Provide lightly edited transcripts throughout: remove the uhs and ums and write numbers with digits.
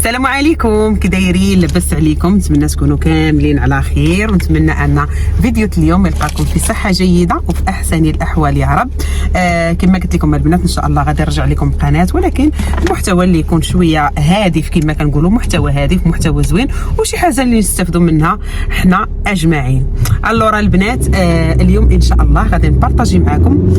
السلام عليكم، كي دايرين؟ لاباس عليكم؟ نتمنى تكونوا كاملين على خير، ونتمنى ان فيديو اليوم يلقاكم في صحه جيده وفي احسن الاحوال يا رب. كما قلت لكم البنات ان شاء الله غادي نرجع لكم قناه، ولكن المحتوى اللي يكون شويه هادف كما كنقولوا، محتوى هادف، محتوى زوين، وشي حاجه اللي نستافدوا منها حنا اجمعين. الورا البنات اليوم ان شاء الله غادي نبارطاجي معكم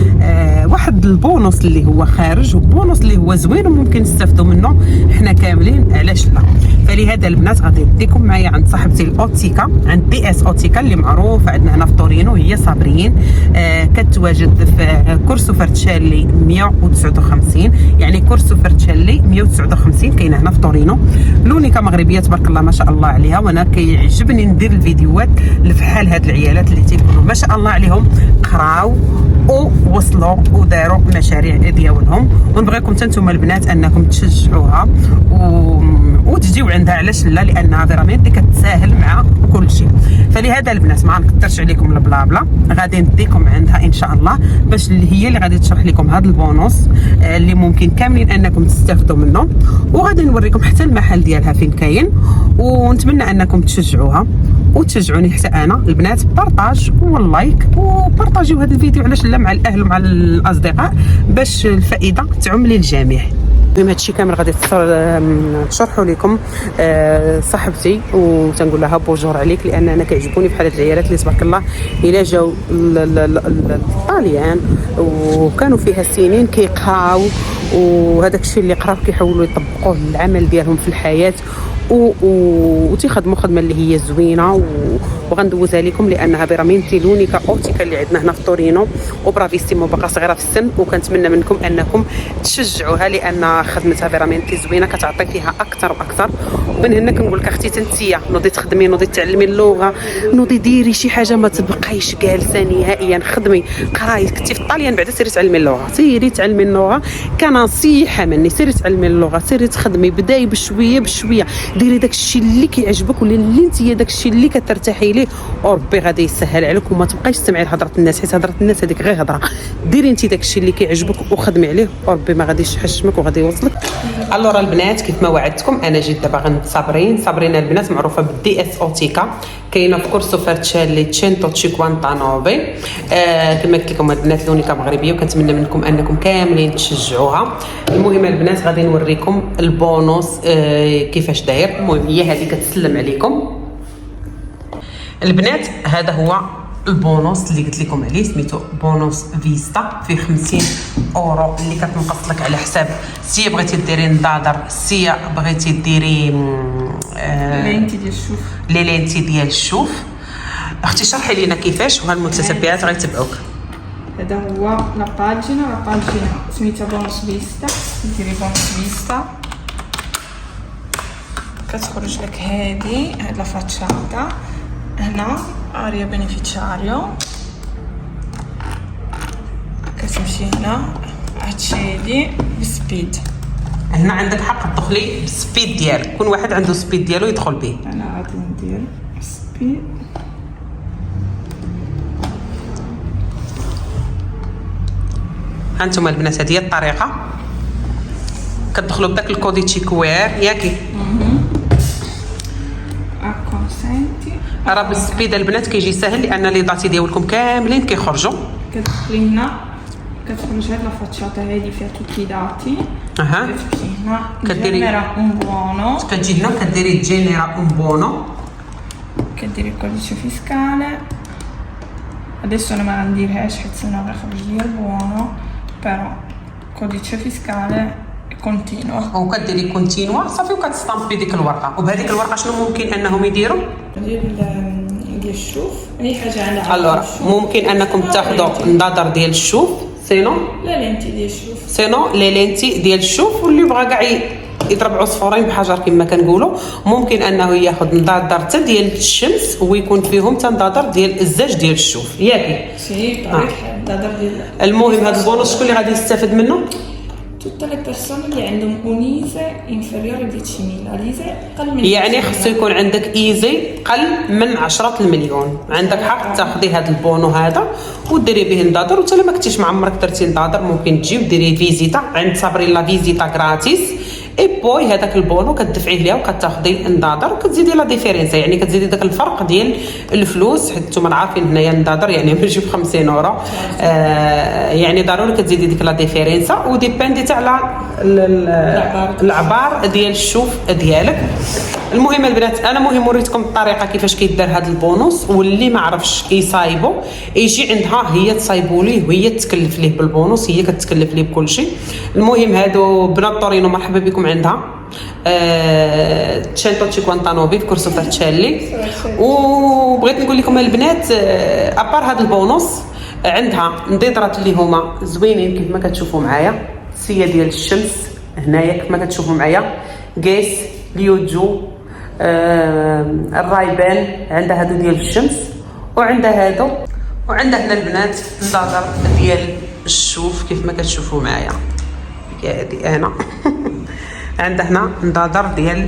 واحد البونص اللي هو خارج، وبونص اللي هو زوين وممكن نستافدوا منه حنا كاملين، علاش لا؟ فلهذا البنات غادي نديكم معايا عند صاحبتي الاوتيكا، عند دي اس اوتيكا اللي معروفه عندنا هنا في تورينو، هي صابرين. كتواجد في كورسو فرتشالي 159، يعني كورسو فرتشالي 159 كاينه هنا في تورينو. لونيكا مغربيه تبارك الله ما شاء الله عليها، وانا كيعجبني ندير الفيديوهات اللي فحال هاد العيالات اللي تيكونوا ما شاء الله عليهم قراو ووصلوا وداروا مشاريع ديالهم، ونبغيكم حتى نتوما البنات انكم تشجعوها وتجيو عندها، علاش لا؟ لانها فريمون اللي كتساهل مع كل شيء. فلهذا البنات ما نكثرش عليكم البلابلا، غادي نديكم عندها ان شاء الله باش هي اللي غادي تشرح لكم هذا البونص اللي ممكن كاملين انكم تستافدوا منه، وغادي نوريكم حتى المحل ديالها فين كاين، ونتمنى انكم تشجعوها وتشجعوني حتى انا البنات. بارطاج واللايك، وبارطاجيو هذا الفيديو علاش لا مع الاهل ومع الاصدقاء باش الفائده تعم للجميع. المهم هادشي كامل غادي تشرحوا لكم صاحبتي، وتنقول لها بوجور عليك، لان انا كيعجبوني بحال هاد العيالات اللي تبارك الله الا جاو الطاليان وكانوا فيها سنين كيقراو، وهذاك الشيء اللي قراو كيحاولوا يطبقوه للعمل ديالهم في الحياه، وتيخدموا خدمه اللي هي زوينه، وغندوزها لكم لانها برامينتي لونيكا اوتيكا اللي عندنا هنا في تورينو، وبرافيستيمو باقا صغيره في السن، وكنتمنى منكم انكم تشجعوها لان خدمتها برامينتي زوينه، كتعطي فيها اكثر واكثر. ومن هنا كنقول لك اختي انتيا نوضي تخدمي، نوضي تعلمي اللغه، نوضي ديري شي حاجه، ما تبقايش جالسه نهائيا، خدمي قراي. كنتي في الطاليان بعدا سيري تعلمي اللغه، سيري تعلمي اللغه كنصيحه مني، سيري تعلمي اللغه، سيري تخدمي، بداي بشويه بشويه، ديري داك الشيء اللي كيعجبك واللي انت داك الشيء اللي كترتاحي ليه، وربي غادي يسهل عليك، وما تبقايش تسمعي لهضره الناس، حيت هضره الناس هذيك غير هضره. ديري انت داك الشيء اللي كيعجبك وخدمي عليه، وربي ما غاديش يحشمك وغادي يوصلك. الورا البنات كيف ما وعدتكم انا جيت دابا غنت صابرين البنات معروفه بالدي اس اوتيكا، كاينه في كورسو فرتشالي تشينتو تشيكوانتانوفي. كما قلت لكم البنات لونيكا مغربيه، وكنتمنى منكم انكم كاملين تشجعوها. المهم البنات غادي نوريكم البونص كيفاش داير. المهم هي هذه كتسلم عليكم البنات، هذا هو البونص اللي قلت لكم عليه، سميتو بونص فيستا، فيه 50 اورو اللي كتنقص لك على حساب سي بغيتي ديري نضادر، سي بغيتي ديري لينتي ديال الشوف، لينتي ديال الشوف. اختي شرحي لينا كيفاش، وها المتتبعات غيتبعوك. هذا هو لا باجينا سميتها بونص فيستا، ديري بونص فيستا، كتخرج لك هذه لا فاتشاتا هنا اريا بينيفيتشاريو، كتمشي هنا هادشي بسبيد. هنا عندك حق تدخلي بالسبيد ديالك، كل واحد عنده سبيد ديالو يدخل به. انا غادي ندير سبيد، هانتوما البنات هذه هي الطريقه، كتدخلوا بداك الكودي تشيكوير ياكي اكونسنتي. راه بالسبيد البنات كيجي ساهل، لان لي داتي ديالكم كاملين كيخرجوا. كتدخلي هنا كتخرج هاد لا فاتشاتا هادي فيها توتي داتي. كتمشي هنا كديري جينيرا اون بونو، كتجي هنا كديري جينيرا اون بونو، كديري الكوديتشو فيسكالي. adesso انا ما غنديرهاش حيت انا غيخرج ليا البونو، بيرو كوديتشو فيسكالي كونتينوا، وكديري كونتينوا صافي، وكتستامبي ديك الورقه. وبهذيك الورقه شنو ممكن انهم يديروا؟ ديال الشوف، اي حاجه عندها الوغ ممكن انكم تاخذوا النظر ديال الشوف، سينو لا لينتي ديال الشوف، سينو لي لينتي ديال الشوف، واللي بغى كاع يضرب عصفورين بحجر كما كنقولوا، ممكن انه ياخذ نظاظر حتى ديال الشمس ويكون فيهم حتى نظاظر ديال الزاج ديال الشوف ياكي. سي نظاظر ديال. المهم هذا البونص شكون اللي غادي يستافد منه؟ توت لي بيرسون اللي عندهم اونيزي انفيريور ل 10,000، ليزي قل من، يعني خصو يكون عندك ايزي قل من 10 المليون، عندك حق تاخذي هذا البونو هذا وديري به نظاظر. وتا ما كنتيش مع عمرك درتي نظاظر ممكن تجي وديري فيزيتا عند صابرين، لا فيزيتا غراتيس اي بوي هذاك البونو كتدفعيه ليها وكتاخدي ندادر وكتزيدي لا ديفيرينس، يعني كتزيدي داك الفرق ديال الفلوس، حيت نتوما عارفين هنايا ندادر يعني ماشي ب 50 اورو، يعني ضروري كتزيدي ديك لا ديفيرينس، وديباندي تاع على العبار ديال الشوف ديالك. المهم البنات انا مهم وريتكم الطريقه كيفاش كيدار هذا البونوس، واللي ما عرفش كيصايبو يجي عندها هي تصايبو ليه وهي تكلف ليه بالبونوس، هي كتكلف ليه بكل شيء. المهم هادو بنات طورينو مرحبا بكم عندها تشينتو تشيكوانتانوفي في كورسو فاتشالي. وبغيت نقول لكم البنات ابار هذا البونوس عندها نضيضرات اللي هما زوينين كيف ما كتشوفوا معايا، السيه ديال الشمس هنايا كيف ما كتشوفوا معايا، قيس ليوجو الرايبان عندها هادو ديال الشمس، وعندها هادو، وعندها هنا البنات النظر ديال الشوف كيف ما كتشوفوا معايا هادي انا عندها هنا نظر ديال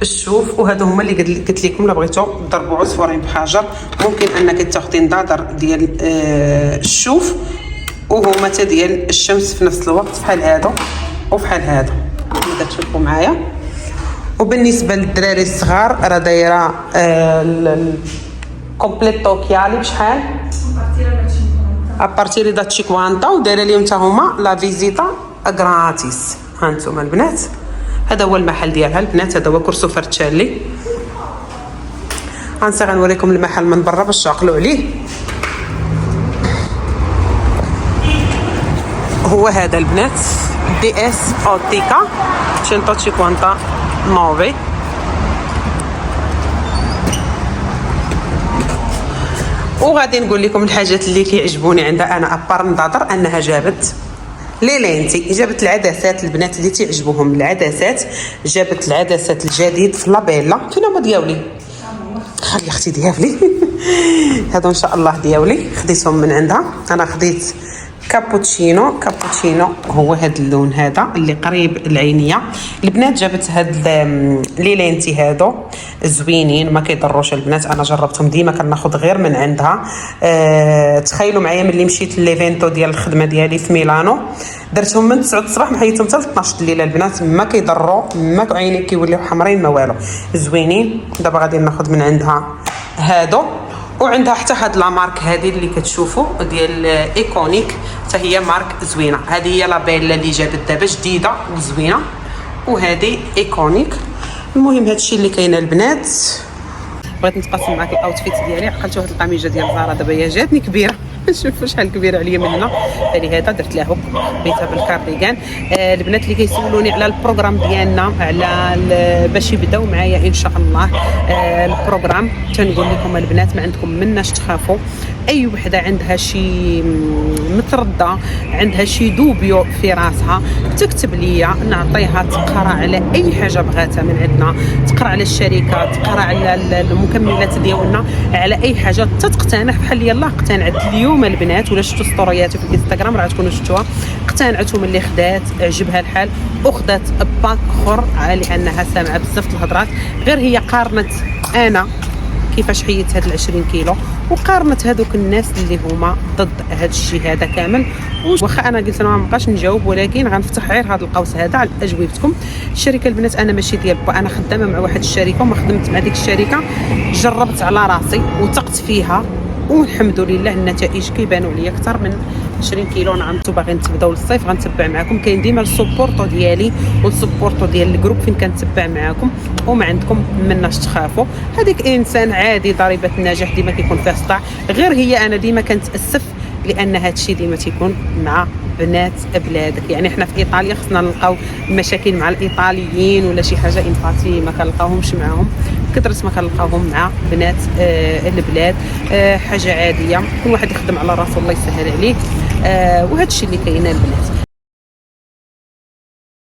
الشوف. وهادو هما اللي قلت لكم الا بغيتو تضربوا عصفورين بحجر، ممكن انك تاخدي نظر ديال الشوف وهما تا ديال الشمس في نفس الوقت، بحال هادو وبحال هادو كما كتشوفوا معايا. وبالنسبه للدراري الصغار راه دايره كومبليتو كيالي بشحال ابارتيري دا 50 ودايره لهم حتى هما لا فيزيتا غراتيس. ها انتم البنات هذا هو المحل ديالها البنات، هذا هو كورسو فارتشالي. غنوريكم المحل من برا باش تعقلوا عليه. هو هذا البنات دي اس اوتيكا 159. وغادي نقول لكم الحاجات اللي كيعجبوني عندها انا ابار نظاظر، انها جابت لي لينتي، جابت العدسات البنات اللي تعجبوهم العدسات، جابت العدسات الجديد في لابيلا. فين هما دياولي؟ خلي اختي ديالي هادو ان شاء الله دياولي خديتهم من عندها. انا خديت كابوتشينو هو هذا اللون هذا اللي قريب العينيه. البنات جابت هاد لي لينتي هادو زوينين ما كيضروش البنات، انا جربتهم ديما كناخذ غير من عندها. تخيلوا معايا ملي مشيت ليفينتو ديال الخدمه ديالي في ميلانو درتهم من 9 الصباح محيتهم حتى 12 الليل البنات، ما كيضروا ما عينيك كيوليو حمرين ما والو، زوينين. دابا غادي ناخذ من عندها هادو. وعندها حتى هاد لا مارك هذه اللي كتشوفوا ديال ايكونيك، حتى هي مارك زوينه. هذه هي لابيلا اللي جابت دابا جديده وزوينه، وهذه ايكونيك. المهم هادشي اللي كاينه البنات. بغيت نتقاسم معكم الاوتفيت ديالي. عقلت واحد القميجه ديال زارا دابا هي جاتني كبيره شوفوا شحال كبيره عليا من هنا، فلهذا درت لها هوك بيتها بالكارديغان. البنات اللي كيسولوني على البروغرام ديالنا على باش يبداو معايا ان شاء الله البروغرام، تنقول لكم البنات ما عندكم مناش تخافوا. اي وحده عندها شي مترده، عندها شي دوبيو في راسها، تكتب ليا نعطيها تقرا على اي حاجه بغاتها من عندنا، تقرا على الشركه، تقرا على المكملات ديالنا، على اي حاجه تتقتنع. بحال يلاه اقتنعت اليوم البنات، ولا شفتوا ستورياتي في الانستغرام راه تكونوا شفتوها، اقتنعتهم اللي خدات عجبها الحال وخدات باك اخر لانها سامعه بزاف الهضرات. غير هي قارنت انا كيفاش حيدت هاد 20 كيلو، وقارنت هذوك الناس اللي هما ضد هاد الشيء هذا كامل. واخا انا قلت انا ما بقاش نجاوب، ولكن غنفتح غير هذا القوس هذا على اجوبتكم. الشركه البنات انا ماشي ديال با، انا خدامه مع واحد الشركه وما خدمت مع ديك الشركه، جربت على راسي وثقت فيها والحمد لله النتائج كيبانوا لي اكثر من 20 كيلو. نعم انتم باغيين تبداو للصيف غنتبع معكم، كاين ديما السبورتو ديالي والسبورتو ديال الجروب فين كنتبع معكم، وما عندكم مناش تخافوا. هذيك انسان عادي ضريبه النجاح ديما كيكون فيها صداع، غير هي انا ديما كنتاسف لان هذا الشيء ديما تيكون مع بنات بلادك. يعني حنا في ايطاليا خصنا نلقاو المشاكل مع الايطاليين ولا شي حاجه امباتي ما كنلقاوهمش معاهم، كثرت ما كنلقاوهم مع بنات البلاد. حاجه عاديه، كل واحد يخدم على راسو الله يسهل عليه. وهذا الشيء اللي كاين البنات.